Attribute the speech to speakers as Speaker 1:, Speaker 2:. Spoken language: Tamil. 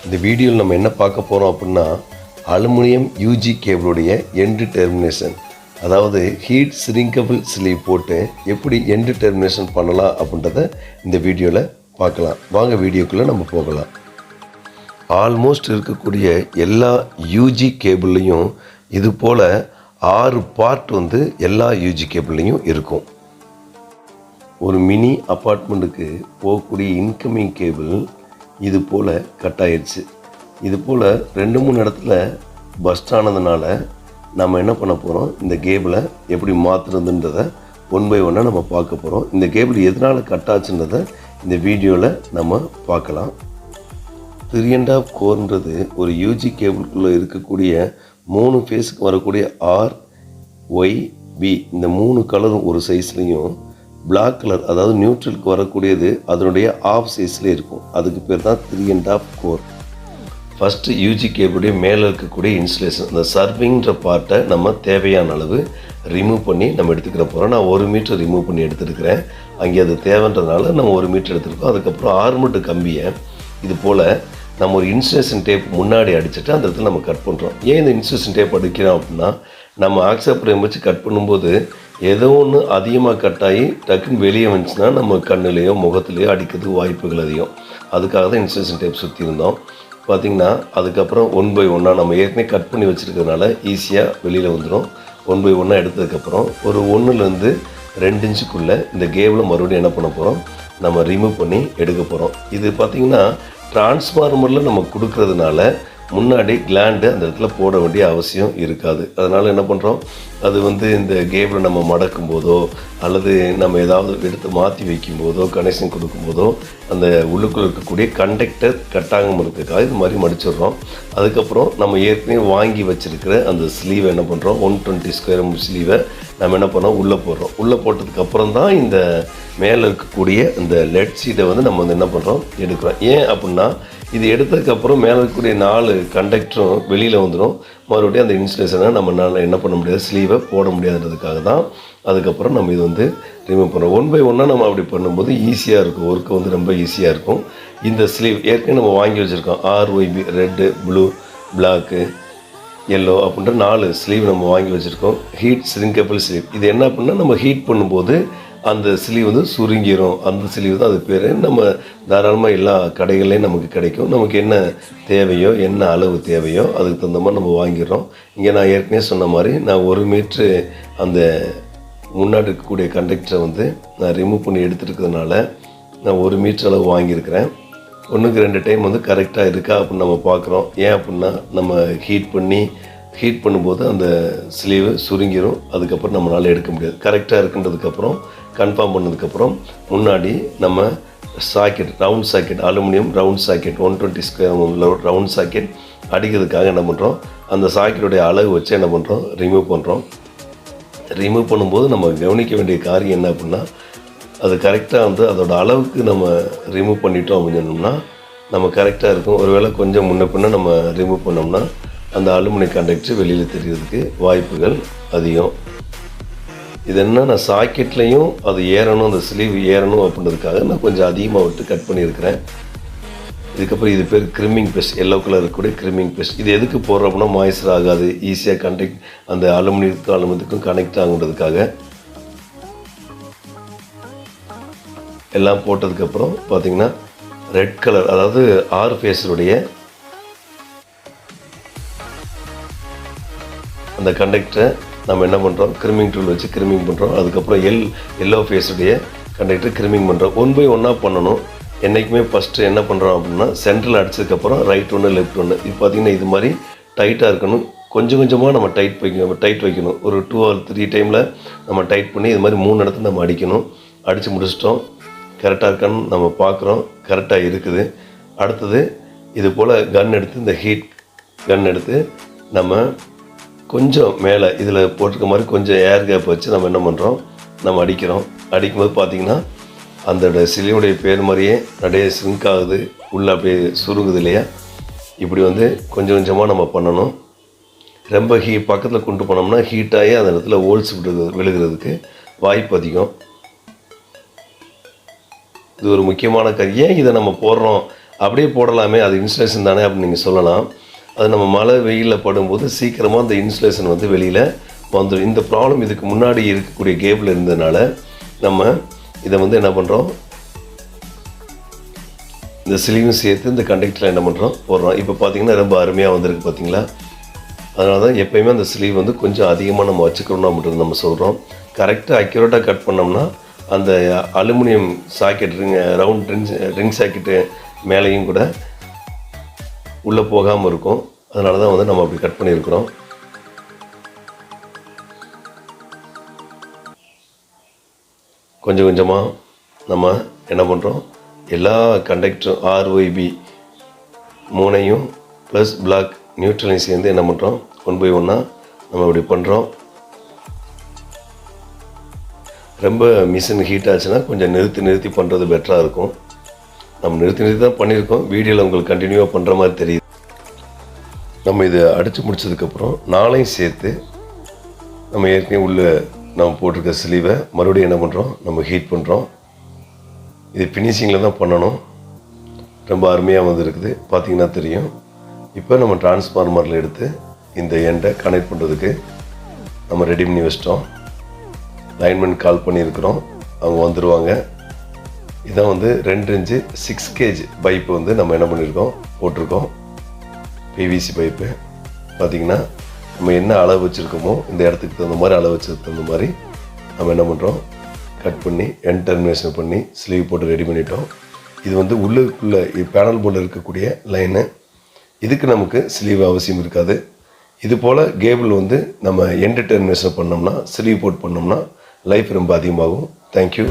Speaker 1: இந்த வீடியோவில் நம்ம என்ன பார்க்க போகிறோம் அப்படின்னா அலுமினியம் யூஜி கேபிளுடைய எண்டு டெர்மினேஷன், அதாவது ஹீட் ஷ்ரிங்கபிள் ஸ்லீவ் போட்டு எப்படி எண்டு டெர்மினேஷன் பண்ணலாம் அப்படின்றத இந்த வீடியோவில் பார்க்கலாம். வாங்க வீடியோக்குள்ளே நம்ம போகலாம். ஆல்மோஸ்ட் இருக்கக்கூடிய எல்லா யூஜி கேபிள்லையும் இது போல் 6 பார்ட் எல்லா யூஜி கேபிள்லையும் இருக்கும். ஒரு மினி அப்பார்ட்மெண்ட்டுக்கு போகக்கூடிய இன்கமிங் கேபிள் இது போல் கட் ஆயிடுச்சு. இது போல் 2-3 இடத்துல பஸ்ட் ஆனதுனால நம்ம என்ன பண்ண போகிறோம், இந்த கேபிளை எப்படி மாற்றுறதுன்றதை 1 by 1 நம்ம பார்க்க போகிறோம். இந்த கேபிள் எதனால் கட் ஆச்சுன்றதை இந்த வீடியோவில் நம்ம பார்க்கலாம். 3.5 கோர்ன்றது ஒரு யூஜி கேபிளுக்குள்ளே இருக்கக்கூடிய 3 ஃபேஸுக்கு வரக்கூடிய R, Y, B இந்த 3 கலரும் ஒரு சைஸ்லேயும், பிளாக் கலர் அதாவது நியூட்ரலுக்கு வரக்கூடியது அதனுடைய ஆஃப் சைஸ்லேயே இருக்கும். அதுக்கு பேர் தான் 3.5 கோர். ஃபஸ்ட்டு யூஜி கேபிளுடைய மேலே இருக்கக்கூடிய இன்சுலேஷன், இந்த சர்விங்கிற பார்ட்டை நம்ம தேவையான அளவு ரிமூவ் பண்ணி நம்ம எடுத்துக்கிற போகிறோம். நான் 1 மீட்டர் ரிமூவ் பண்ணி எடுத்துருக்கிறேன். அங்கே அது தேவைன்றதுனால நம்ம 1 மீட்டர் எடுத்துருக்கோம். அதுக்கப்புறம் ஆர்மெட்டு கம்பியை இது போல் நம்ம ஒரு இன்சுலேஷன் டேப் முன்னாடி அடிச்சுட்டு அந்த இடத்துல நம்ம கட் பண்ணுறோம். ஏன் இந்த இன்சுலேஷன் டேப் அடிக்கிறோம் அப்படின்னா, நம்ம ஆக்சப் ஃப்ரேம் வச்சு கட் பண்ணும்போது ஏதோ ஒன்று அதிகமாக கட் ஆகி டக்குன்னு வெளியே வந்துச்சுன்னா நம்ம கண்ணுலேயோ முகத்துலேயோ அடிக்கிறதுக்கு வாய்ப்புகள் அதிகம். அதுக்காக தான் இன்சுலேஷன் டேப் சுற்றியிருந்தோம். பார்த்திங்கன்னா அதுக்கப்புறம் 1 by 1 நம்ம ஏற்கனவே கட் பண்ணி வச்சுருக்கிறதுனால ஈஸியாக வெளியில் வந்துடும். 1 by 1 எடுத்ததுக்கப்புறம் ஒரு 1லேருந்து 2 இன்ச்சுக்குள்ளே இந்த கேபிளை மறுபடியும் என்ன பண்ண போகிறோம், நம்ம ரிமூவ் பண்ணி எடுக்க போகிறோம். இது பார்த்திங்கன்னா டிரான்ஸ்ஃபார்மரில் நம்ம கொடுக்கறதுனால முன்னாடி கிளாண்டு அந்த இடத்துல போட வேண்டிய அவசியம் இருக்காது. அதனால் என்ன பண்ணுறோம், அது இந்த கேபிளை நம்ம மடக்கும் போதோ அல்லது நம்ம ஏதாவது எடுத்து மாற்றி வைக்கும் போதோ கனெக்ஷன் கொடுக்கும்போதோ அந்த உள்ளுக்குள்ளே இருக்கக்கூடிய கண்டக்டர் கட்டாகாமல் இருக்கிறதுக்காக இது மாதிரி மடிச்சிடுறோம். அதுக்கப்புறம் நம்ம ஏற்கனவே வாங்கி வச்சுருக்கிற அந்த ஸ்லீவை என்ன பண்ணுறோம், 120 ஸ்கொயர் ஸ்லீவை நம்ம என்ன பண்ணோம் உள்ளே போடுறோம். உள்ளே போட்டதுக்கப்புறம் தான் இந்த மேலே இருக்கக்கூடிய இந்த லெட் சீட்டை நம்ம என்ன பண்ணுறோம் எடுக்கிறோம். ஏன் அப்படின்னா, இது எடுத்ததுக்கப்புறம் மேலே இருக்கக்கூடிய 4 கண்டக்டரும் வெளியில் வந்துடும். மறுபடியும் அந்த இன்சுலேஷனை நம்மளால் என்ன பண்ண முடியாது, ஸ்லீவை போட முடியாதுன்றதுக்காக தான் அதுக்கப்புறம் நம்ம இது ரிமூவ் பண்ணுறோம். 1 by 1 நம்ம அப்படி பண்ணும்போது ஈஸியாக இருக்கும், ஒர்க்கு ரொம்ப ஈஸியாக இருக்கும். இந்த ஸ்லீவ் ஏற்கனவே நம்ம வாங்கி வச்சுருக்கோம். RYB red, blue, black, yellow அப்படின்ற 4 ஸ்லீவ் நம்ம வாங்கி வச்சுருக்கோம். Heat shrinkable sleeve. இது என்ன அப்படின்னா, நம்ம ஹீட் பண்ணும்போது அந்த ஸ்லீவ் சுருங்கிடும். அந்த ஸ்லீவ் தான் அது பேர். நம்ம தாராளமாக எல்லா கடைகள்லேயும் நமக்கு கிடைக்கும். நமக்கு என்ன தேவையோ என்ன அளவு தேவையோ அதுக்கு தகுந்த மாதிரி நம்ம வாங்கிடுறோம். இங்கே நான் ஏற்கனவே சொன்ன மாதிரி நான் 1 மீட்ரு அந்த முன்னாடி இருக்கக்கூடிய கண்டக்டரை நான் ரிமூவ் பண்ணி எடுத்துருக்கிறதுனால நான் 1 மீட்டர் அளவு வாங்கியிருக்கிறேன். 1க்கு 2 டைம் கரெக்டாக இருக்கா அப்படின்னு நம்ம பார்க்குறோம். ஏன் அப்படின்னா, நம்ம ஹீட் பண்ணும்போது அந்த ஸ்லீவு சுருங்கிடும். அதுக்கப்புறம் நம்மளால் எடுக்க முடியாது. கரெக்டாக இருக்குன்றதுக்கப்புறம் கன்ஃபார்ம் பண்ணதுக்கப்புறம் முன்னாடி நம்ம socket, round socket, aluminium round socket 120 square round socket அடிக்கிறதுக்காக என்ன பண்ணுறோம், அந்த சாக்கெட்டுடைய அளவு வச்சு என்ன பண்ணுறோம், ரிமூவ் பண்ணுறோம். ரிமூவ் பண்ணும்போது நம்ம கவனிக்க வேண்டிய காரியம் என்ன அப்படின்னா, அது கரெக்டாக அதோட அளவுக்கு நம்ம ரிமூவ் பண்ணிட்டோம் அப்படின்னு சொன்னோம்னா நம்ம கரெக்டாக இருக்கும். ஒருவேளை கொஞ்சம் முன்ன பின்ன நம்ம ரிமூவ் பண்ணோம்னா அந்த அலுமினியம் கண்டக்டர் வெளியில் தெரியறதுக்கு வாய்ப்புகள் அதிகம். இது என்னன்னா, சாக்கெட்லேயும் அது ஏறணும், அந்த ஸ்லீவ் ஏறணும் அப்படின்றதுக்காக நான் கொஞ்சம் அதிகமாக விட்டு கட் பண்ணியிருக்கிறேன். இதுக்கப்புறம் இது பேர் கிரிமிங் பெஸ்ட், எல்லோ கலர் இருக்கக்கூடிய கிரிமிங் பெஸ்ட். இது எதுக்கு போடுறோம் அப்படின்னா, மாய்ஸ்சர் ஆகாது, ஈஸியாக அந்த அலுமினியத்துக்கும் கனெக்ட் ஆகுன்றதுக்காக. எல்லாம் போட்டதுக்கப்புறம் பார்த்திங்கன்னா ரெட் கலர், அதாவது 6 ஃபேஸுடைய அந்த கண்டக்டரை நம்ம என்ன பண்ணுறோம், கிரிமிங் டூல் வச்சு கிரிமிங் பண்ணுறோம். அதுக்கப்புறம் எல்லோ ஃபேஸுடைய கண்டக்டர் கிரிமிங் பண்ணுறோம். 1 by 1 பண்ணணும். என்றைக்குமே ஃபஸ்ட்டு என்ன பண்ணுறோம் அப்படின்னா, சென்ட்ரல் அடித்ததுக்கப்புறம் ரைட் 1 லெஃப்ட் 1. இப்போ பார்த்திங்கன்னா இது மாதிரி டைட்டாக இருக்கணும். கொஞ்சம் கொஞ்சமாக நம்ம டைட் வைக்கணும். ஒரு 2 or 3 டைமில் நம்ம டைட் பண்ணி இது மாதிரி 3 இடத்துல நம்ம அடிக்கணும். அடித்து முடிச்சிட்டோம். கரெக்டாக இருக்கான்னு நம்ம பார்க்குறோம். கரெக்டாக இருக்குது. அடுத்தது இது போல் கன் எடுத்து, இந்த ஹீட் கன் எடுத்து நம்ம கொஞ்சம் மேலே இதில் போட்டிருக்க மாதிரி கொஞ்சம் ஏர் கேப் வச்சு நம்ம என்ன பண்ணுறோம், நம்ம அடிக்கிறோம். அடிக்கும்போது பார்த்திங்கன்னா அந்த சிலையுடைய பேர் மாதிரியே நிறைய ஷ்ரிங்க் ஆகுது, உள்ளே அப்படியே சுருங்குது இல்லையா. இப்படி கொஞ்சம் கொஞ்சமாக நம்ம பண்ணணும். ரொம்ப பக்கத்தில் கொண்டு போனோம்னா ஹீட்டாகி அந்த இடத்துல ஹோல்ஸ் விழுகிறதுக்கு வாய்ப்பு அதிகம். இது ஒரு முக்கியமான ஏன் இதை நம்ம போடுறோம் அப்படியே போடலாமே, அது இன்சுலேஷன் தானே அப்படின்னு நீங்கள் சொல்லலாம். அது நம்ம மழை வெயிலில் படும்போது சீக்கிரமாக அந்த இன்சுலேஷன் வந்து வெளியில் வந்துடும். இந்த ப்ராப்ளம் இதுக்கு முன்னாடி இருக்கக்கூடிய கேபிள் இருந்ததுனால நம்ம இதை வந்து என்ன பண்ணுறோம், இந்த ஸ்லீவும் சேர்த்து இந்த கண்டக்டரில் என்ன பண்ணுறோம் போடுறோம். இப்போ பார்த்தீங்கன்னா ரொம்ப அருமையாக வந்திருக்கு பார்த்தீங்களா. அதனால தான் எப்போயுமே அந்த ஸ்லீவ் வந்து கொஞ்சம் அதிகமாக நம்ம வச்சுக்கணும் அப்படின்றது நம்ம சொல்கிறோம். கரெக்டாக அக்யூரேட்டாக கட் பண்ணோம்னா அந்த aluminium socket round ring socket மேலேயும் கூட உள்ளே போகாமல் இருக்கும். அதனால தான் வந்து நம்ம அப்படி கட் பண்ணியிருக்கிறோம். கொஞ்சம் கொஞ்சமாக நம்ம என்ன பண்ணுறோம், எல்லா கண்டக்டரும் RYB 3ஐயும் ப்ளஸ் பிளாக் நியூட்ரலையும் சேர்ந்து என்ன பண்ணுறோம், 1 by 1 நம்ம இப்படி பண்ணுறோம். ரொம்ப மிஷின் ஹீட் ஆச்சுன்னா கொஞ்சம் நிறுத்தி பண்ணுறது பெட்டராக இருக்கும். நம்ம நிறுத்தி தான் பண்ணியிருக்கோம். வீடியோவில் உங்களுக்கு கண்டினியூவாக பண்ணுற மாதிரி தெரியுது. நம்ம இதை அடித்து முடித்ததுக்கப்புறம் 4ஐயும் சேர்த்து நம்ம ஏற்கனவே உள்ள நம்ம போட்டிருக்க ஸ்லீவை மறுபடியும் என்ன பண்ணுறோம், நம்ம ஹீட் பண்ணுறோம். இது ஃபினிஷிங்கில் தான் பண்ணணும். ரொம்ப அருமையாக வந்துருக்குது, பார்த்திங்கன்னா தெரியும். இப்போ நம்ம டிரான்ஸ்ஃபார்மரில் எடுத்து இந்த எண்டை கனெக்ட் பண்ணுறதுக்கு நம்ம ரெடி பண்ணி வச்சிட்டோம். லைன்மேன் கால் பண்ணியிருக்கிறோம், அவங்க வந்துடுவாங்க. இதான் வந்து 2 இன்ச்சு 6 kg பைப்பு வந்து நம்ம என்ன பண்ணியிருக்கோம் போட்டிருக்கோம். பிவிசி பைப்பு பார்த்திங்கன்னா நம்ம என்ன அளவு வச்சுருக்கோமோ இந்த இடத்துக்கு தகுந்த மாதிரி அளவு வச்சதுக்கு தகுந்த மாதிரி நம்ம என்ன பண்ணுறோம், கட் பண்ணி எண்ட் டெர்மினேஷன் பண்ணி ஸ்லீவ் போட்டு ரெடி பண்ணிட்டோம். இது வந்து உள்ளுக்குள்ளே பேனல் போர்டில் இருக்கக்கூடிய லைனு. இதுக்கு நமக்கு ஸ்லீவ் அவசியம் இருக்காது. இது போல் கேபிள் வந்து நம்ம எண்ட் டெர்மினேஷன் பண்ணோம்னா ஸ்லீவ் போட் பண்ணோம்னா லைஃப் ரொம்ப அதிகமாகும். தேங்க்யூ.